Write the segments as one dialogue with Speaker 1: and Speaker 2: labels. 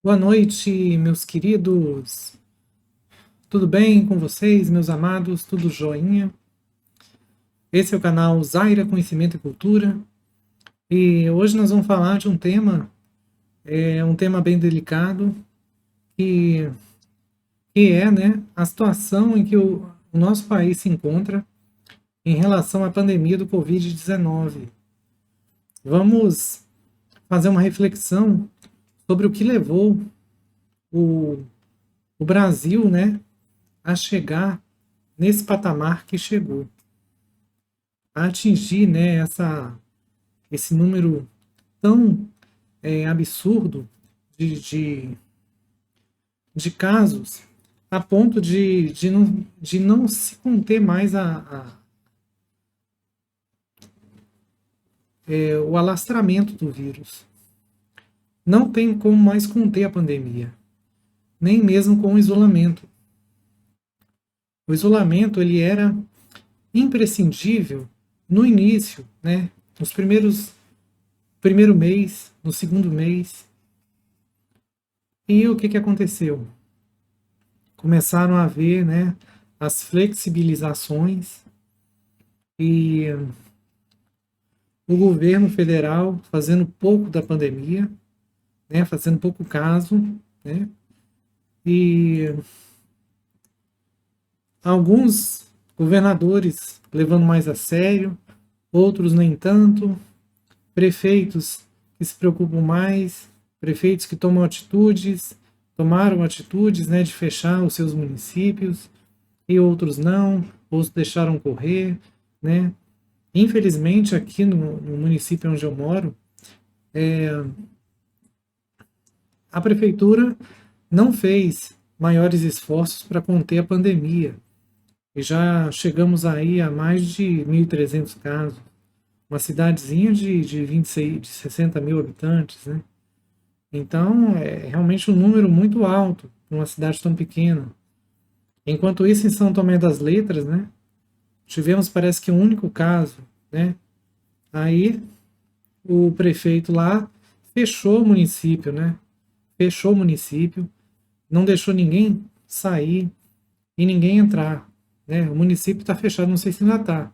Speaker 1: Boa noite, meus queridos. Tudo bem com vocês, meus amados? Tudo joinha? Esse é o canal Zaira Conhecimento e Cultura. E hoje nós vamos falar de um tema bem delicado, que, que é, né, a situação em que o nosso país se encontra em relação à pandemia do Covid-19. Vamos fazer uma reflexão sobre o que levou o, o Brasil, né, a chegar nesse patamar que chegou, a atingir, né, esse número tão absurdo de, de, de casos, a ponto de não se conter mais o alastramento do vírus. Não tem como mais conter a pandemia, nem mesmo com o isolamento. O isolamento ele era imprescindível no início, né? Nos primeiro mês, no segundo mês. E o que aconteceu? Começaram a haver, né, as flexibilizações e o governo federal fazendo pouco da pandemia, né, fazendo pouco caso, né, e alguns governadores levando mais a sério, outros nem tanto, prefeitos que se preocupam mais, prefeitos que tomaram atitudes, né, de fechar os seus municípios, e outros não, outros deixaram correr, né. Infelizmente, aqui no município onde eu moro, a prefeitura não fez maiores esforços para conter a pandemia. E já chegamos aí a mais de 1.300 casos. Uma cidadezinha de 26, de 60 mil habitantes, né? Então, é realmente um número muito alto para uma cidade tão pequena. Enquanto isso, em São Tomé das Letras, né? Tivemos, parece que, um único caso, né? Aí, o prefeito lá fechou o município, né? Fechou o município, não deixou ninguém sair e ninguém entrar, né? O município está fechado, não sei se ainda está,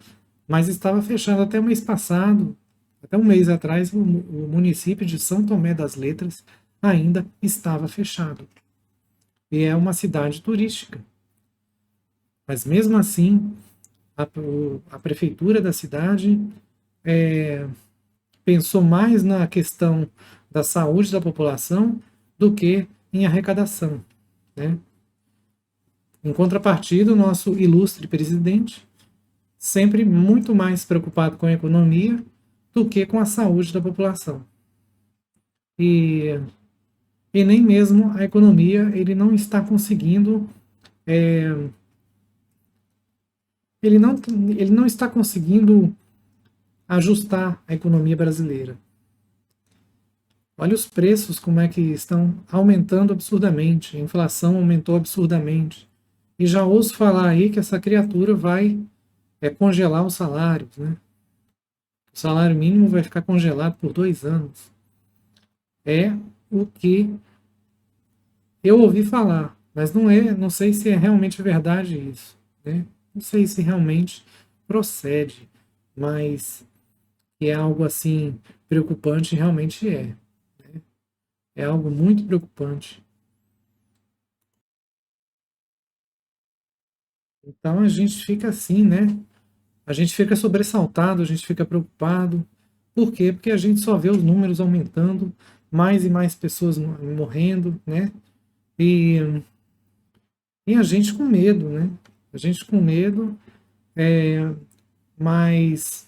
Speaker 1: mas estava fechado até o mês passado, até um mês atrás, o município de São Tomé das Letras ainda estava fechado. E é uma cidade turística. Mas mesmo assim, a prefeitura da cidade pensou mais na questão da saúde da população do que em arrecadação, né? Em contrapartida, o nosso ilustre presidente, sempre muito mais preocupado com a economia do que com a saúde da população. E, e nem mesmo a economia ele não está conseguindo, ele não, ele não está conseguindo ajustar a economia brasileira. Olha os preços como é que estão aumentando absurdamente, a inflação aumentou absurdamente. E já ouço falar aí que essa criatura vai congelar os salários, né? O salário mínimo vai ficar congelado por 2 anos. É o que eu ouvi falar, mas não sei se é realmente verdade isso, né? Não sei se realmente procede, mas que é algo assim preocupante, realmente é. É algo muito preocupante. Então a gente fica assim, né? A gente fica sobressaltado, a gente fica preocupado. Por quê? Porque a gente só vê os números aumentando, mais e mais pessoas morrendo, né? E, e a gente com medo, né? A gente com medo, mas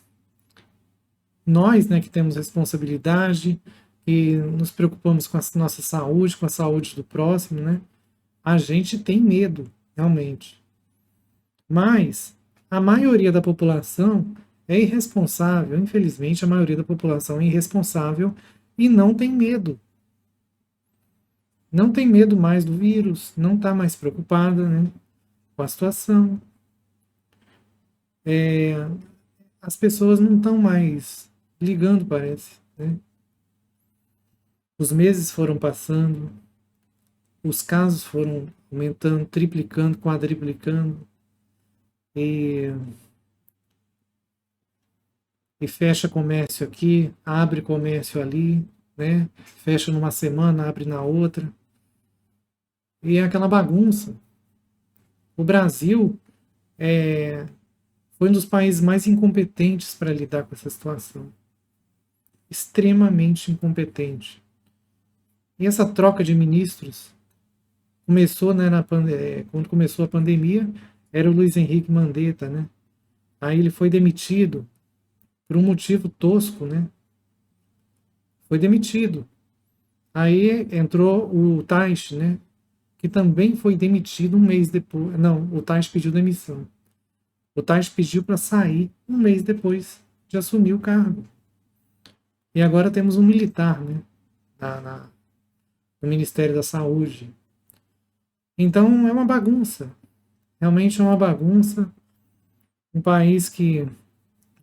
Speaker 1: nós, né, que temos responsabilidade, que nos preocupamos com a nossa saúde, com a saúde do próximo, né? A gente tem medo, realmente. Mas a maioria da população é irresponsável, infelizmente, a maioria da população é irresponsável e não tem medo. Não tem medo mais do vírus, não está mais preocupada, né, com a situação. As pessoas não estão mais ligando, parece. Né? Os meses foram passando, os casos foram aumentando, triplicando, quadriplicando, e, e fecha comércio aqui, abre comércio ali, né? Fecha numa semana, abre na outra. E é aquela bagunça. O Brasil foi um dos países mais incompetentes para lidar com essa situação. Extremamente incompetente. E essa troca de ministros começou, né, quando começou a pandemia, era o Luiz Henrique Mandetta, né? Aí ele foi demitido por um motivo tosco, né? Foi demitido. Aí entrou o Taish, né? Que também foi demitido um mês depois. Não, o Taish pediu demissão. O Taish pediu para sair um mês depois de assumir o cargo. E agora temos um militar, né? No Ministério da Saúde. Então é uma bagunça. Realmente é uma bagunça. Um país que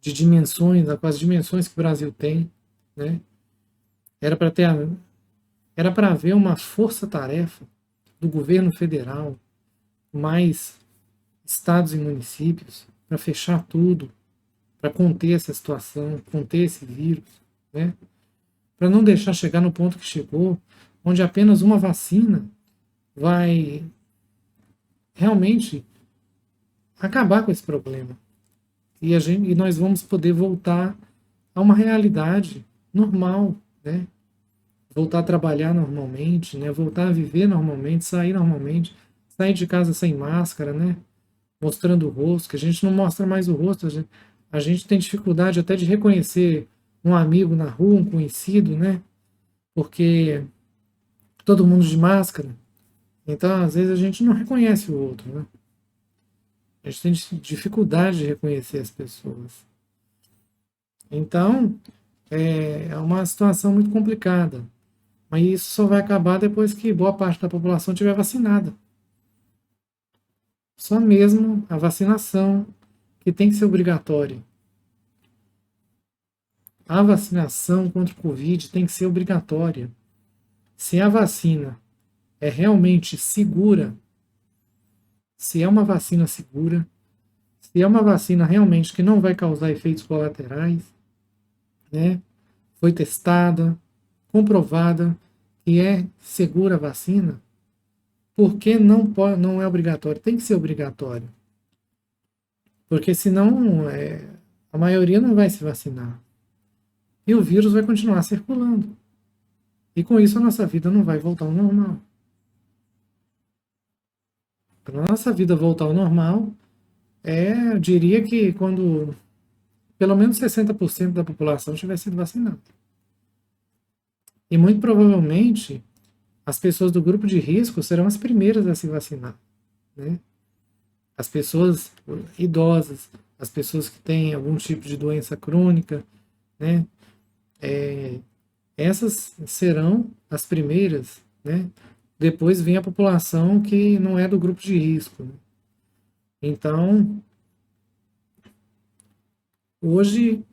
Speaker 1: de dimensões, com as dimensões que o Brasil tem, né? Era para ter, era para haver uma força-tarefa do governo federal, mais estados e municípios, para fechar tudo, para conter essa situação, conter esse vírus, né? Para não deixar chegar no ponto que chegou, onde apenas uma vacina vai realmente acabar com esse problema. E nós vamos poder voltar a uma realidade normal, né? Voltar a trabalhar normalmente, né? Voltar a viver normalmente, sair normalmente, sair de casa sem máscara, né? Mostrando o rosto, que a gente não mostra mais o rosto, a gente tem dificuldade até de reconhecer um amigo na rua, um conhecido, né? Porque todo mundo de máscara. Então, às vezes, a gente não reconhece o outro, né? A gente tem dificuldade de reconhecer as pessoas. Então, é uma situação muito complicada. Mas isso só vai acabar depois que boa parte da população estiver vacinada. Só mesmo a vacinação, que tem que ser obrigatória. A vacinação contra o Covid tem que ser obrigatória. Se a vacina é realmente segura, se é uma vacina segura, se é uma vacina realmente que não vai causar efeitos colaterais, né? Foi testada, comprovada que é segura a vacina, por que não é obrigatório? Tem que ser obrigatório. Porque senão a maioria não vai se vacinar. E o vírus vai continuar circulando. E com isso a nossa vida não vai voltar ao normal. Para a nossa vida voltar ao normal, eu diria que quando pelo menos 60% da população tiver sido vacinada. E muito provavelmente as pessoas do grupo de risco serão as primeiras a se vacinar, né? As pessoas idosas, as pessoas que têm algum tipo de doença crônica, né? Essas serão as primeiras, né? Depois vem a população que não é do grupo de risco, né? Então, hoje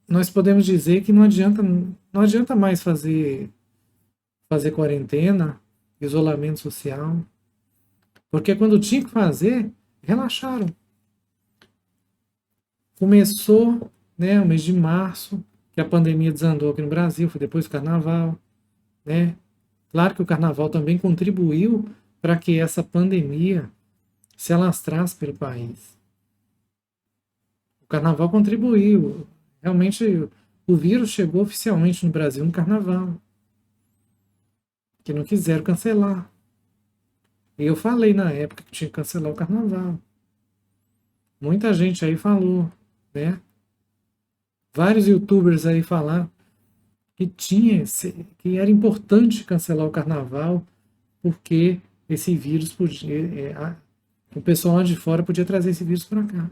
Speaker 1: nós podemos dizer que não adianta mais fazer quarentena, isolamento social, porque quando tinha que fazer, relaxaram. Começou, né, o mês de março, que a pandemia desandou aqui no Brasil, foi depois do carnaval, né? Claro que o carnaval também contribuiu para que essa pandemia se alastrasse pelo país. O carnaval contribuiu. Realmente, o vírus chegou oficialmente no Brasil no carnaval, que não quiseram cancelar. E eu falei na época que tinha que cancelar o carnaval. Muita gente aí falou, né? Vários youtubers aí falaram que era importante cancelar o carnaval porque esse vírus podia, o pessoal lá de fora podia trazer esse vírus para cá.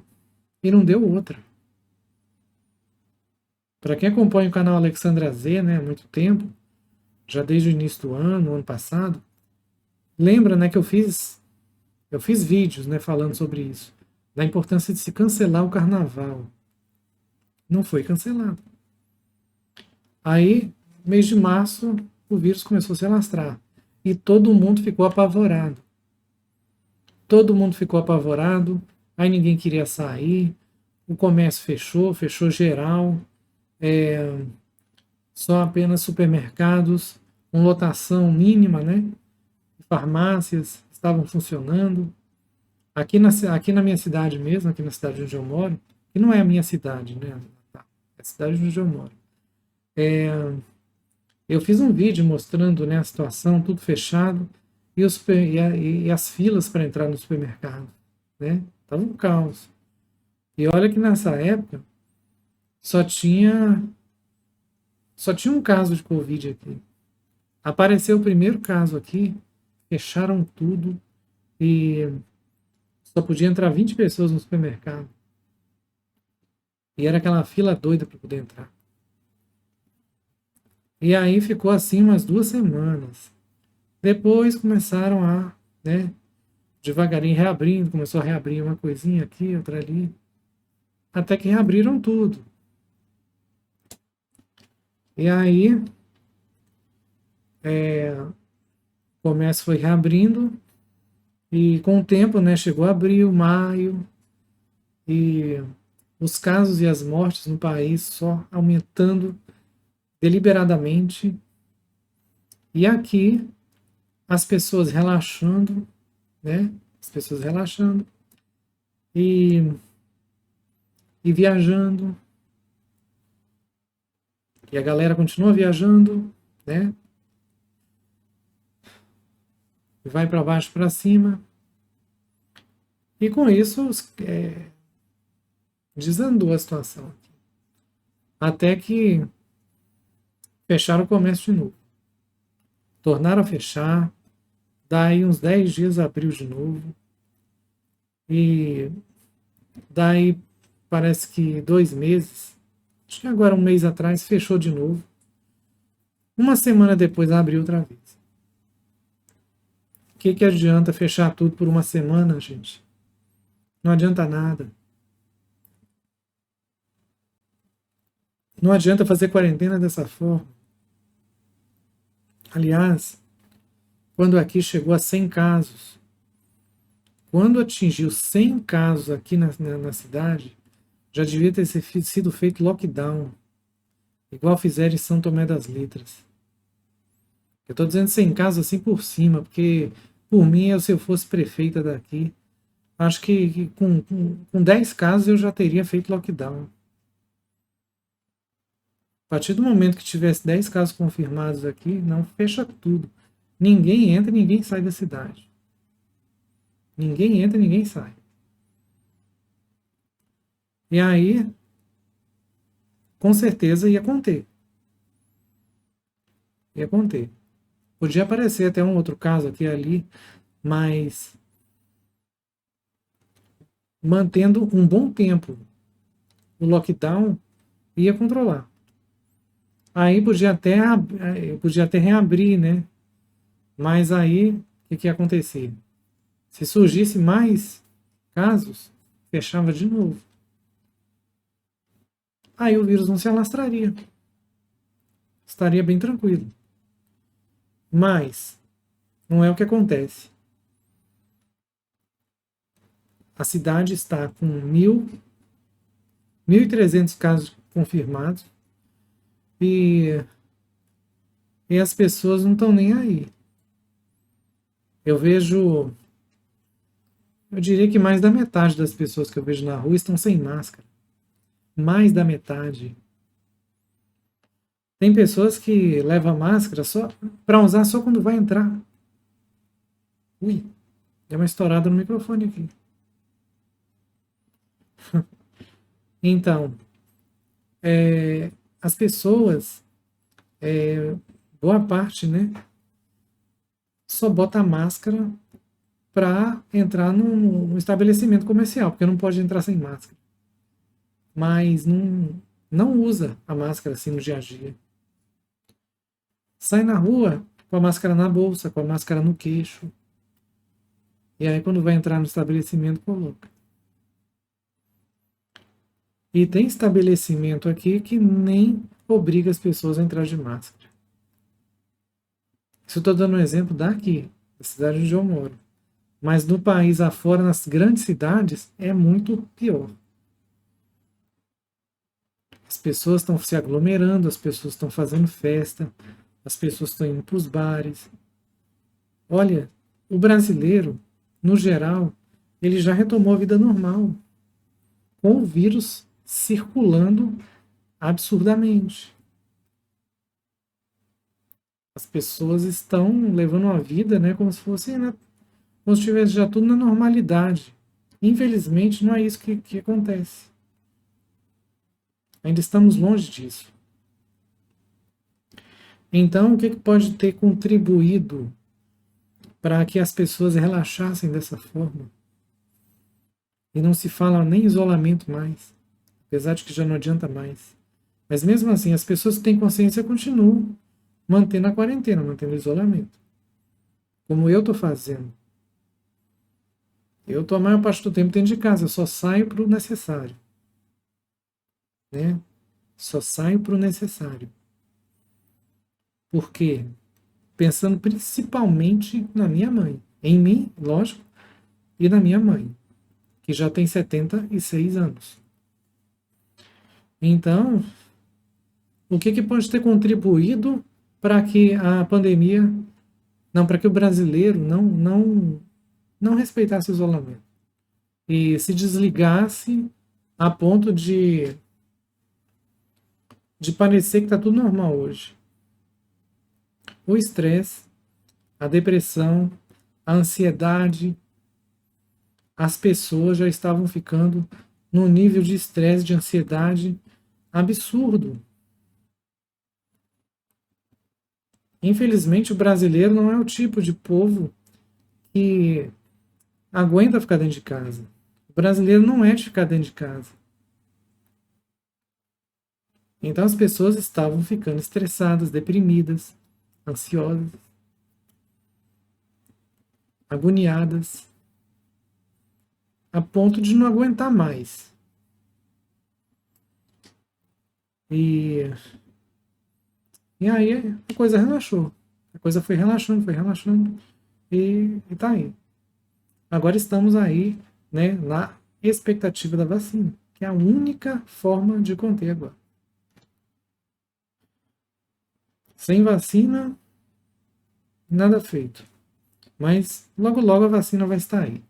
Speaker 1: E não deu outra. Para quem acompanha o canal Alexandra Z, né, há muito tempo, já desde o início do ano passado, lembra, né, que eu fiz vídeos, né, falando sobre isso, da importância de se cancelar o carnaval. Não foi cancelado. Aí, mês de março, o vírus começou a se alastrar. e todo mundo ficou apavorado. Todo mundo ficou apavorado, aí ninguém queria sair, o comércio fechou, fechou geral, só apenas supermercados, com lotação mínima, né? Farmácias estavam funcionando. Aqui na minha cidade mesmo, aqui na cidade onde eu moro, que não é a minha cidade, né? É a cidade onde eu moro. Eu fiz um vídeo mostrando, né, a situação, tudo fechado, e as filas para entrar no supermercado, né? Tava um caos. E olha que nessa época só tinha só tinha um caso de Covid aqui. Apareceu o primeiro caso aqui, fecharam tudo e só podia entrar 20 pessoas no supermercado. E era aquela fila doida para poder entrar. E aí ficou assim umas 2 semanas. Depois começaram a, né, devagarinho reabrindo, começou a reabrir uma coisinha aqui, outra ali, até que reabriram tudo. E aí o comércio foi reabrindo e com o tempo, né, chegou abril, maio e os casos e as mortes no país só aumentando deliberadamente. E aqui as pessoas relaxando, né? As pessoas relaxando e, e viajando. E a galera continua viajando, né? E vai para baixo, para cima. E com isso desandou a situação. Até que fecharam o comércio de novo. Tornaram a fechar. Daí uns 10 dias abriu de novo. E daí parece que 2 meses, acho que agora um mês atrás, fechou de novo. Uma semana depois abriu outra vez. O que adianta fechar tudo por uma semana, gente? Não adianta nada. Não adianta fazer quarentena dessa forma. Aliás, quando aqui chegou a 100 casos, quando atingiu 100 casos aqui na cidade, já devia ter sido feito lockdown, igual fizeram em São Tomé das Letras. Eu estou dizendo 100 casos assim por cima, porque por mim, se eu fosse prefeita daqui, acho que com 10 casos eu já teria feito lockdown. A partir do momento que tivesse 10 casos confirmados aqui, não fecha tudo. Ninguém entra, ninguém sai da cidade. Ninguém entra, ninguém sai. E aí, com certeza ia conter. Ia conter. Podia aparecer até um outro caso aqui e ali, mas mantendo um bom tempo o lockdown, ia controlar. Aí podia até reabrir, né? Mas aí, o que ia acontecer? Se surgisse mais casos, fechava de novo. Aí o vírus não se alastraria. Estaria bem tranquilo. Mas não é o que acontece. A cidade está com 1.300 casos confirmados e as pessoas não estão nem aí. Eu diria que mais da metade das pessoas que eu vejo na rua estão sem máscara. Mais da metade. Tem pessoas que levam máscara só para usar só quando vai entrar. Ui, deu uma estourada no microfone aqui. Então, as pessoas, boa parte, né, só bota a máscara para entrar no estabelecimento comercial, porque não pode entrar sem máscara. Mas não usa a máscara assim no dia a dia. Sai na rua com a máscara na bolsa, com a máscara no queixo. E aí quando vai entrar no estabelecimento, coloca. E tem estabelecimento aqui que nem obriga as pessoas a entrar de máscara. Isso eu estou dando um exemplo daqui, da cidade onde eu moro. Mas no país afora, nas grandes cidades, é muito pior. As pessoas estão se aglomerando, as pessoas estão fazendo festa, as pessoas estão indo para os bares. Olha, o brasileiro, no geral, ele já retomou a vida normal, com o vírus circulando absurdamente. As pessoas estão levando a vida, né, como se fosse, né, como se estivesse já tudo na normalidade. Infelizmente, não é isso que acontece. Ainda estamos longe disso. Então, o que pode ter contribuído para que as pessoas relaxassem dessa forma? E não se fala nem isolamento mais, apesar de que já não adianta mais. Mas mesmo assim, as pessoas que têm consciência continuam mantendo a quarentena, mantendo o isolamento. Como eu estou fazendo. Eu estou a maior parte do tempo dentro de casa, eu só saio para o necessário. Né? Só saio para o necessário. Por quê? Pensando principalmente na minha mãe. Em mim, lógico, e na minha mãe, que já tem 76 anos. Então, o que pode ter contribuído para que a pandemia, não, para que o brasileiro não respeitasse o isolamento e se desligasse a ponto de parecer que está tudo normal hoje? O estresse, a depressão, a ansiedade, as pessoas já estavam ficando num nível de estresse, de ansiedade absurdo. Infelizmente, o brasileiro não é o tipo de povo que aguenta ficar dentro de casa. O brasileiro não é de ficar dentro de casa. Então as pessoas estavam ficando estressadas, deprimidas, ansiosas, agoniadas, a ponto de não aguentar mais. E aí a coisa relaxou. A coisa foi relaxando e tá aí. Agora estamos aí, né, na expectativa da vacina, que é a única forma de conter agora. Sem vacina, nada feito. Mas logo logo a vacina vai estar aí.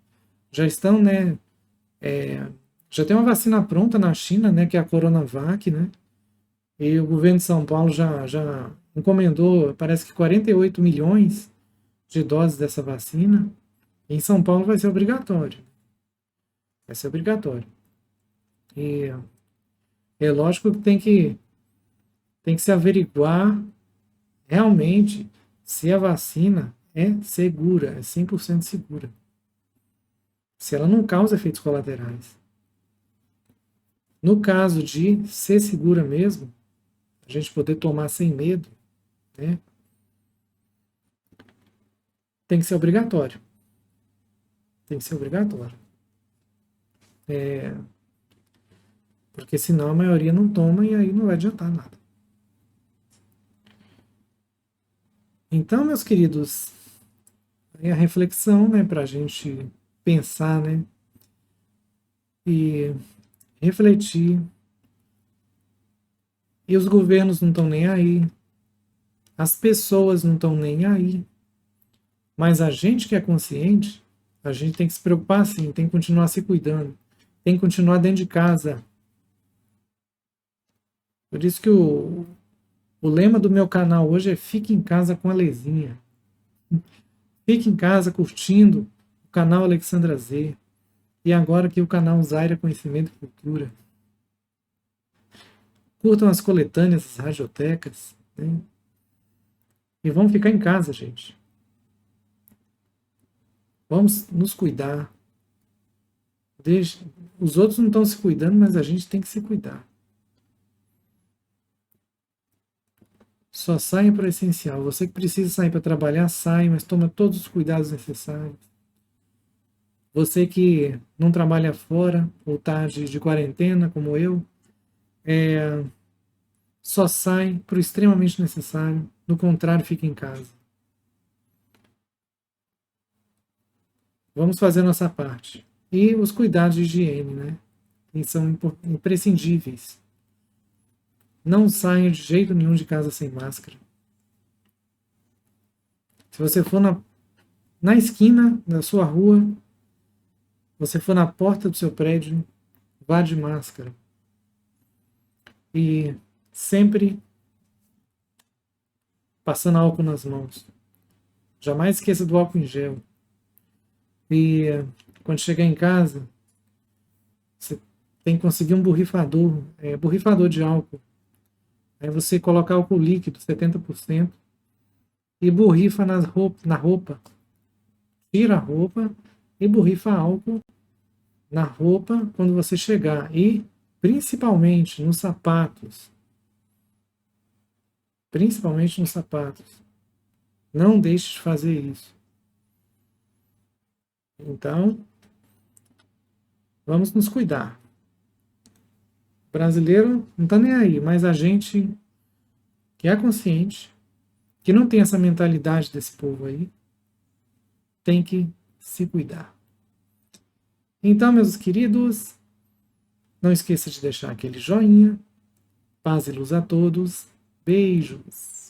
Speaker 1: Já estão, né? Já tem uma vacina pronta na China, né? Que é a Coronavac, né? E o governo de São Paulo já encomendou, parece que 48 milhões de doses dessa vacina. Em São Paulo vai ser obrigatório. Vai ser obrigatório. E é lógico que tem que se averiguar realmente se a vacina é segura, é 100% segura. Se ela não causa efeitos colaterais. No caso de ser segura mesmo, a gente poder tomar sem medo, né, tem que ser obrigatório. Tem que ser obrigatório. Porque senão a maioria não toma e aí não vai adiantar nada. Então, meus queridos, é a reflexão, né, para a gente pensar, né, e refletir. E os governos não estão nem aí, as pessoas não estão nem aí, mas a gente que é consciente, a gente tem que se preocupar sim, tem que continuar se cuidando, tem que continuar dentro de casa. Por isso que o lema do meu canal hoje é Fique em Casa com a Lezinha. Fique em casa curtindo o canal Alexandra Z. E agora aqui o canal Zaira Conhecimento e Cultura. Curtam as coletâneas, as radiotecas. Né? E vamos ficar em casa, gente. Vamos nos cuidar. Os outros não estão se cuidando, mas a gente tem que se cuidar. Só saia para o essencial. Você que precisa sair para trabalhar, sai, mas toma todos os cuidados necessários. Você que não trabalha fora ou está de quarentena, como eu, só sai para o extremamente necessário. Do contrário, fica em casa. Vamos fazer a nossa parte. E os cuidados de higiene, né? Que são imprescindíveis. Não saia de jeito nenhum de casa sem máscara. Se você for na esquina da sua rua, você for na porta do seu prédio, vá de máscara. E sempre passando álcool nas mãos. Jamais esqueça do álcool em gel. E quando chegar em casa, você tem que conseguir um borrifador de álcool. Aí você coloca álcool líquido, 70%, e borrifa na roupa. Tira a roupa e borrifa álcool na roupa quando você chegar. E principalmente nos sapatos. Principalmente nos sapatos. Não deixe de fazer isso. Então, vamos nos cuidar. O brasileiro não está nem aí, mas a gente que é consciente, que não tem essa mentalidade desse povo aí, tem que se cuidar. Então, meus queridos, não esqueça de deixar aquele joinha. Paz e luz a todos. Beijos.